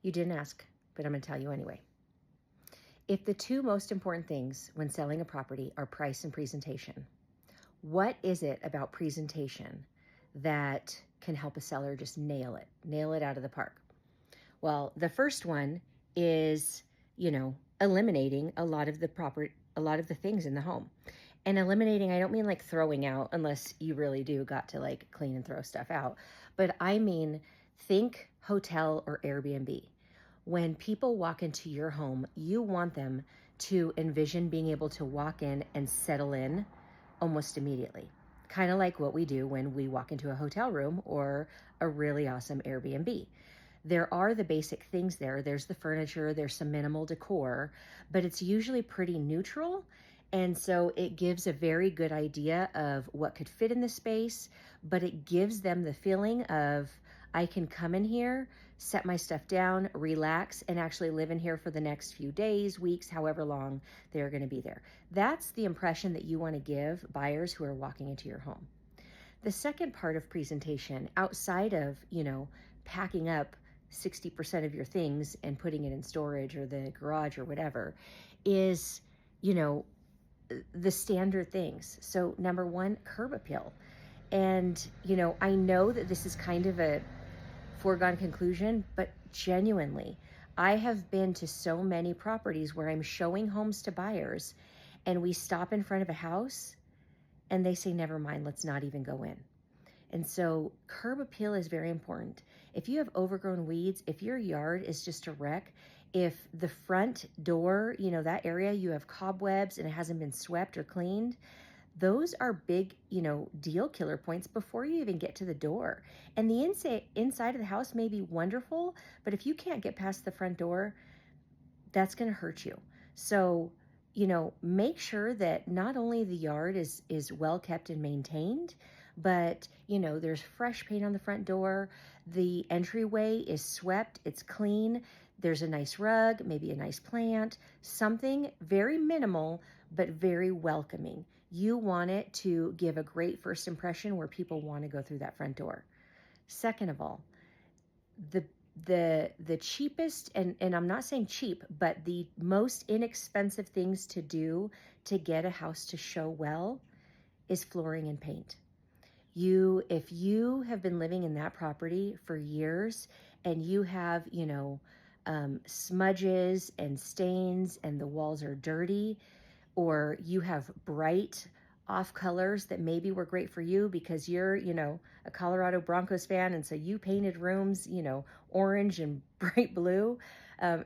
You didn't ask, but I'm going to tell you anyway. If the two most important things when selling a property are price and presentation, what is it about presentation that can help a seller just nail it out of the park? Well, the first one is, eliminating a lot of the things in the home. And eliminating, I don't mean like throwing out, unless you really do got to like clean and throw stuff out. But I mean, think hotel or Airbnb. When people walk into your home, you want them to envision being able to walk in and settle in almost immediately. Kind of like what we do when we walk into a hotel room or a really awesome Airbnb. There are the basic things there. There's the furniture, there's some minimal decor, but it's usually pretty neutral. And so it gives a very good idea of what could fit in the space, but it gives them the feeling of, I can come in here, set my stuff down, relax, and actually live in here for the next few days, weeks, however long they're going to be there. That's the impression that you want to give buyers who are walking into your home. The second part of presentation, outside of, packing up 60% of your things and putting it in storage or the garage or whatever, is, the standard things. So number one, curb appeal. And, I know that this is kind of a foregone conclusion, but genuinely, I have been to so many properties where I'm showing homes to buyers and we stop in front of a house and they say, never mind, let's not even go in. And so curb appeal is very important. If you have overgrown weeds, if your yard is just a wreck, if the front door, that area, you have cobwebs and it hasn't been swept or cleaned, those are big, deal killer points before you even get to the door. And the inside of the house may be wonderful, but if you can't get past the front door, that's going to hurt you. So, make sure that not only the yard is well kept and maintained, but, there's fresh paint on the front door. The entryway is swept. It's clean. There's a nice rug, maybe a nice plant, something very minimal, but very welcoming. You want it to give a great first impression where people want to go through that front door. Second of all, the cheapest, and I'm not saying cheap, but the most inexpensive things to do to get a house to show well is flooring and paint. If you have been living in that property for years and you have, smudges and stains and the walls are dirty, or you have bright off colors that maybe were great for you because you're, a Colorado Broncos fan, and so you painted rooms, orange and bright blue,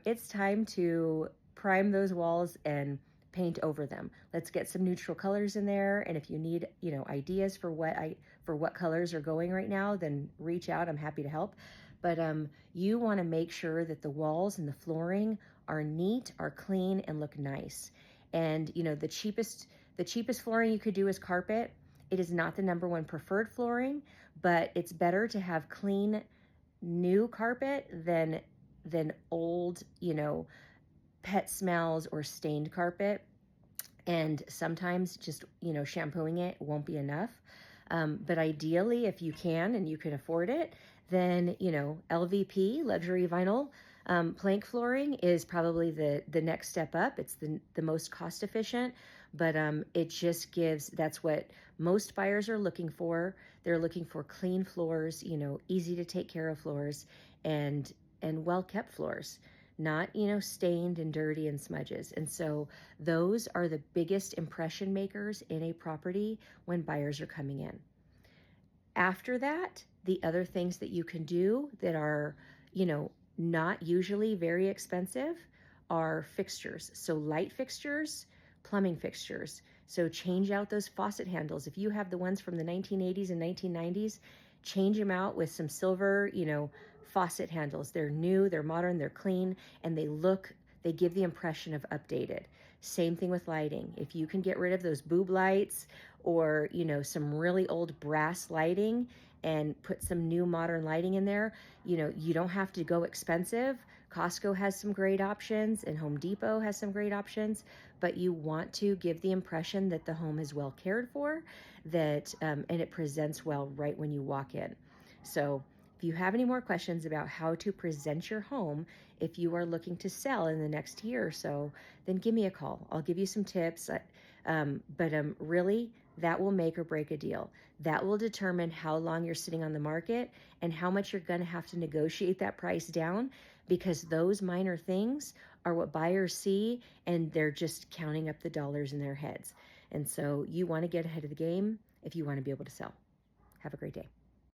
it's time to prime those walls and paint over them. Let's get some neutral colors in there. And if you need, ideas for what colors are going right now, then reach out. I'm happy to help. But you want to make sure that the walls and the flooring are neat, are clean, and look nice. And the cheapest flooring you could do is carpet. It is not the number one preferred flooring, but it's better to have clean, new carpet than old, pet smells or stained carpet. And sometimes just, shampooing it won't be enough. But ideally, if you can and you can afford it, then, LVP, luxury vinyl plank flooring is probably the next step up. It's the most cost efficient, but it just that's what most buyers are looking for. They're looking for clean floors, easy to take care of floors, and well-kept floors, not, stained and dirty and smudges. And so those are the biggest impression makers in a property when buyers are coming in. After that, the other things that you can do that are, not usually very expensive are fixtures. So light fixtures, plumbing fixtures. So change out those faucet handles. If you have the ones from the 1980s and 1990s, change them out with some silver, faucet handles. They're new, they're modern, they're clean, and they give the impression of updated. Same thing with lighting. If you can get rid of those boob lights or, some really old brass lighting and put some new modern lighting in there, you don't have to go expensive. Costco has some great options and Home Depot has some great options, but you want to give the impression that the home is well cared for, and it presents well right when you walk in. So If you have any more questions about how to present your home if you are looking to sell in the next year or so, then give me a call. I'll give you some tips. Really, that will make or break a deal. That will determine how long you're sitting on the market and how much you're going to have to negotiate that price down, because those minor things are what buyers see, and they're just counting up the dollars in their heads. And so you want to get ahead of the game if you want to be able to sell. Have a great day.